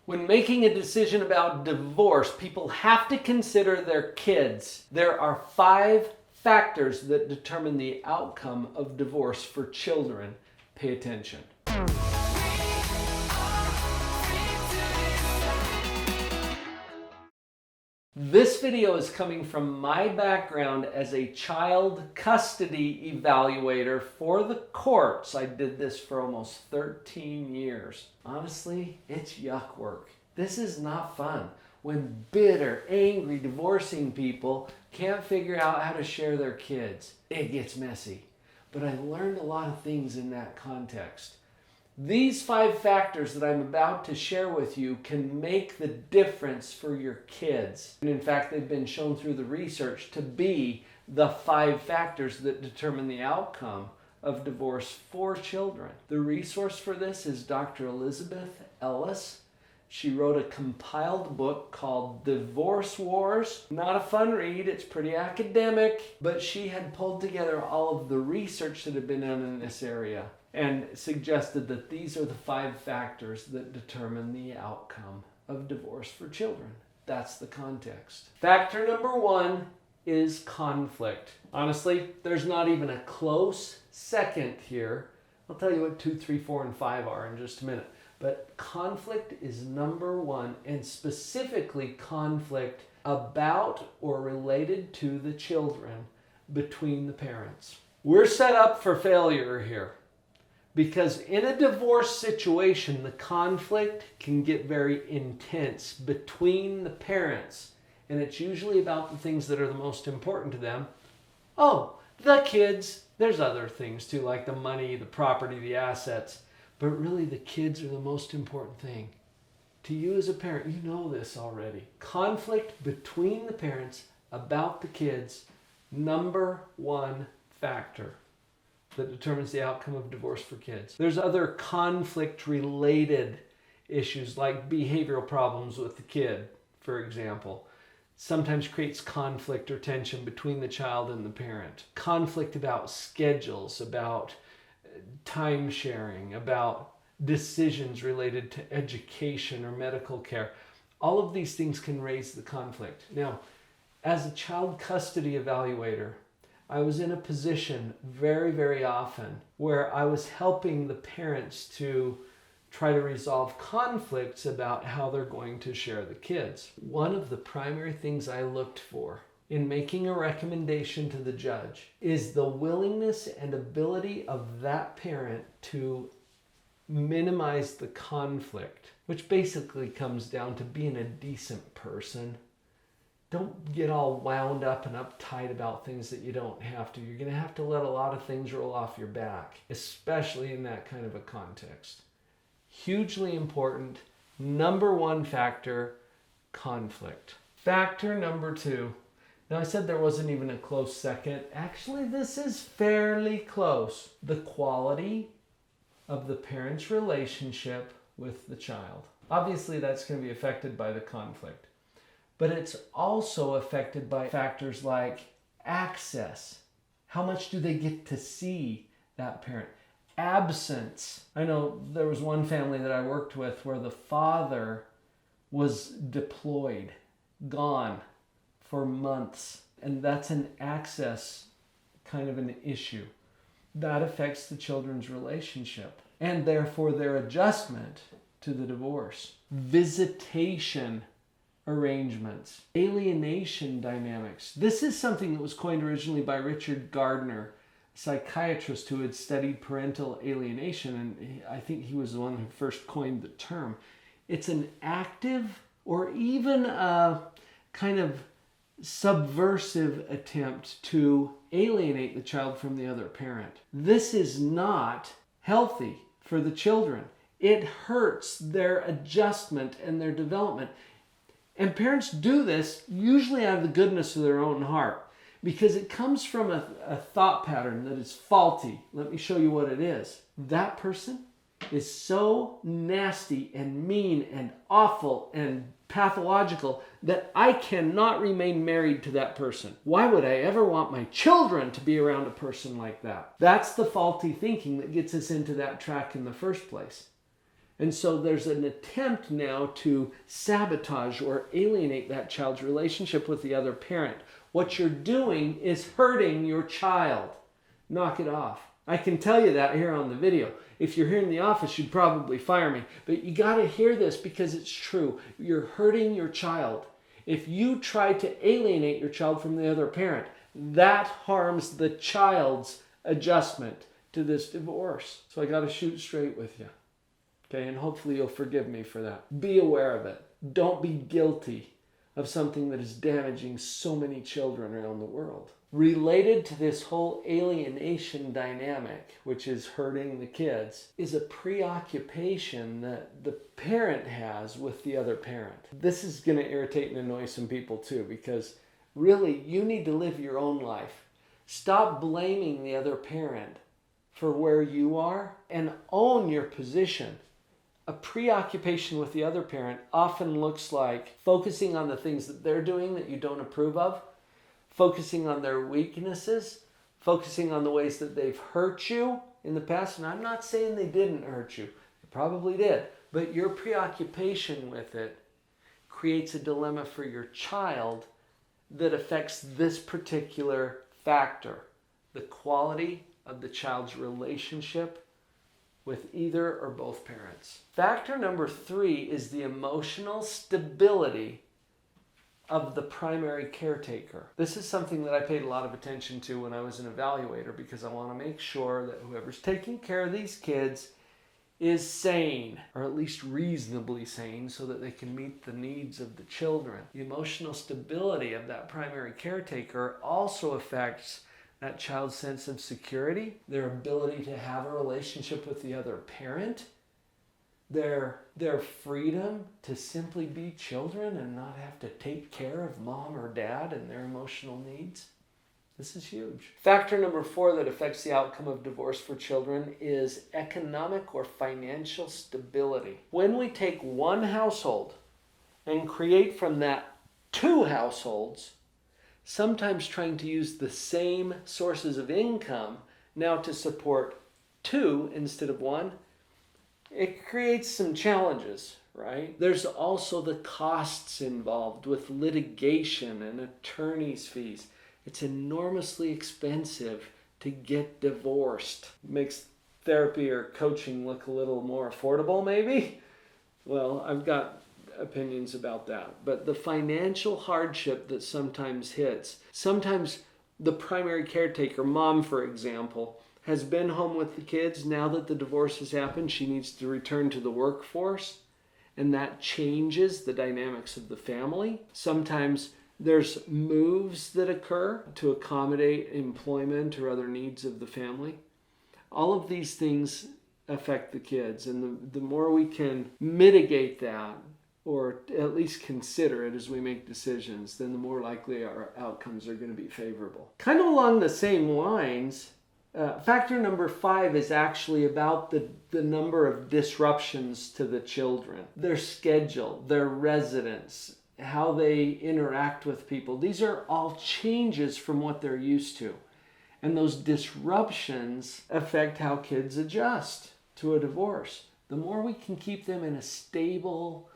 When making a decision about divorce, people have to consider their kids. There are 5 factors that determine the outcome of divorce for children. Pay attention. This video is coming from my background as a child custody evaluator for the courts. I did this for almost 13 years. Honestly, it's yuck work. This is not fun. When bitter, angry, divorcing people can't figure out how to share their kids, it gets messy. But I learned a lot of things in that context. These 5 factors that I'm about to share with you can make the difference for your kids. And in fact, they've been shown through the research to be the 5 factors that determine the outcome of divorce for children. The resource for this is Dr. Elizabeth Ellis. She wrote a compiled book called Divorce Wars. Not a fun read, it's pretty academic, but she had pulled together all of the research that had been done in this area and suggested that these are the 5 factors that determine the outcome of divorce for children. That's the context. Factor number 1 is conflict. Honestly, there's not even a close second here. I'll tell you what 2, 3, 4, and 5 are in just a minute. But conflict is number 1, and specifically conflict about or related to the children between the parents. We're set up for failure here because in a divorce situation, the conflict can get very intense between the parents, and it's usually about the things that are the most important to them. Oh, the kids. There's other things too, like the money, the property, the assets. But really, the kids are the most important thing. To you as a parent, you know this already. Conflict between the parents about the kids, number 1 factor that determines the outcome of divorce for kids. There's other conflict-related issues like behavioral problems with the kid, for example. Sometimes creates conflict or tension between the child and the parent. Conflict about schedules, about time sharing, about decisions related to education or medical care. All of these things can raise the conflict. Now, as a child custody evaluator, I was in a position very, very often where I was helping the parents to try to resolve conflicts about how they're going to share the kids. One of the primary things I looked for in making a recommendation to the judge is the willingness and ability of that parent to minimize the conflict, which basically comes down to being a decent person. Don't get all wound up and uptight about things that you don't have to. You're going to have to let a lot of things roll off your back, especially in that kind of a context. Hugely important. Number 1 factor, conflict. Factor number 2. Now, I said there wasn't even a close second. Actually, this is fairly close. The quality of the parent's relationship with the child. Obviously, that's going to be affected by the conflict. But it's also affected by factors like access. How much do they get to see that parent? Absence. I know there was one family that I worked with where the father was deployed, gone for months, and that's an access kind of an issue. That affects the children's relationship and therefore their adjustment to the divorce. Visitation arrangements, alienation dynamics. This is something that was coined originally by Richard Gardner, a psychiatrist who had studied parental alienation, and I think he was the one who first coined the term. It's an active or even a kind of subversive attempt to alienate the child from the other parent. This is not healthy for the children. It hurts their adjustment and their development. And parents do this usually out of the goodness of their own heart because it comes from a thought pattern that is faulty. Let me show you what it is. That person is so nasty and mean and awful and pathological that I cannot remain married to that person. Why would I ever want my children to be around a person like that? That's the faulty thinking that gets us into that track in the first place. And so there's an attempt now to sabotage or alienate that child's relationship with the other parent. What you're doing is hurting your child. Knock it off. I can tell you that here on the video. If you're here in the office, you'd probably fire me. But you got to hear this because it's true. You're hurting your child. If you try to alienate your child from the other parent, that harms the child's adjustment to this divorce. So I got to shoot straight with you. Okay, and hopefully you'll forgive me for that. Be aware of it. Don't be guilty of something that is damaging so many children around the world. Related to this whole alienation dynamic, which is hurting the kids, is a preoccupation that the parent has with the other parent. This is going to irritate and annoy some people too, because really you need to live your own life. Stop blaming the other parent for where you are and own your position. A preoccupation with the other parent often looks like focusing on the things that they're doing that you don't approve of, focusing on their weaknesses, focusing on the ways that they've hurt you in the past. And I'm not saying they didn't hurt you. They probably did. But your preoccupation with it creates a dilemma for your child that affects this particular factor, the quality of the child's relationship with either or both parents. Factor number 3 is the emotional stability of the primary caretaker. This is something that I paid a lot of attention to when I was an evaluator, because I want to make sure that whoever's taking care of these kids is sane, or at least reasonably sane, so that they can meet the needs of the children. The emotional stability of that primary caretaker also affects that child's sense of security, their ability to have a relationship with the other parent, their freedom to simply be children and not have to take care of mom or dad and their emotional needs. This is huge. Factor number 4 that affects the outcome of divorce for children is economic or financial stability. When we take one household and create from that 2 households, sometimes trying to use the same sources of income now to support 2 instead of 1, it creates some challenges, right? There's also the costs involved with litigation and attorney's fees. It's enormously expensive to get divorced. Makes therapy or coaching look a little more affordable, maybe? Well, I've got opinions about that. But the financial hardship that sometimes hits, sometimes the primary caretaker, mom for example, has been home with the kids. Now that the divorce has happened, she needs to return to the workforce, and that changes the dynamics of the family. Sometimes there's moves that occur to accommodate employment or other needs of the family. All of these things affect the kids, and the more we can mitigate that, or at least consider it as we make decisions, then the more likely our outcomes are going to be favorable. Kind of along the same lines, factor number 5 is actually about the number of disruptions to the children, their schedule, their residence, how they interact with people. These are all changes from what they're used to. And those disruptions affect how kids adjust to a divorce. The more we can keep them in a stable,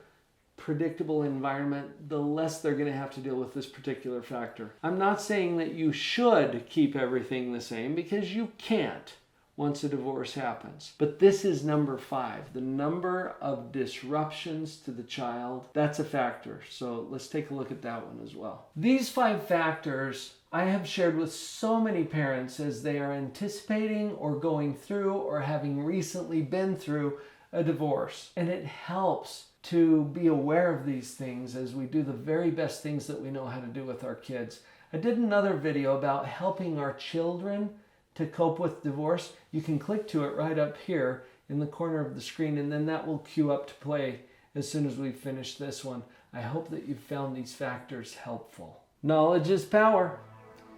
predictable environment, the less they're going to have to deal with this particular factor. I'm not saying that you should keep everything the same, because you can't once a divorce happens. But this is number 5, the number of disruptions to the child. That's a factor. So let's take a look at that one as well. These 5 factors I have shared with so many parents as they are anticipating or going through or having recently been through a divorce. And it helps to be aware of these things as we do the very best things that we know how to do with our kids. I did another video about helping our children to cope with divorce. You can click to it right up here in the corner of the screen, and then that will queue up to play as soon as we finish this one. I hope that you've found these factors helpful. Knowledge is power,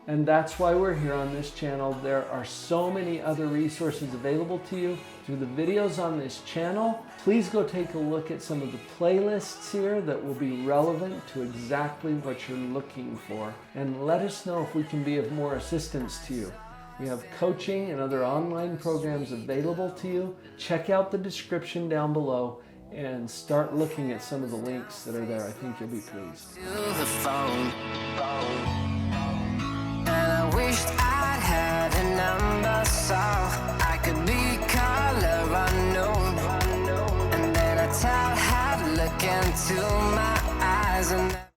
and that's why we're here on this channel. There are so many other resources available to you through the videos on this channel. Please go take a look at some of the playlists here that will be relevant to exactly what you're looking for, and let us know if we can be of more assistance to you. We have coaching and other online programs available to you. Check out the description down below and start looking at some of the links that are there. I think you'll be pleased. And I wished I'd had a number so I could be color unknown. And then I tell her, look into my eyes and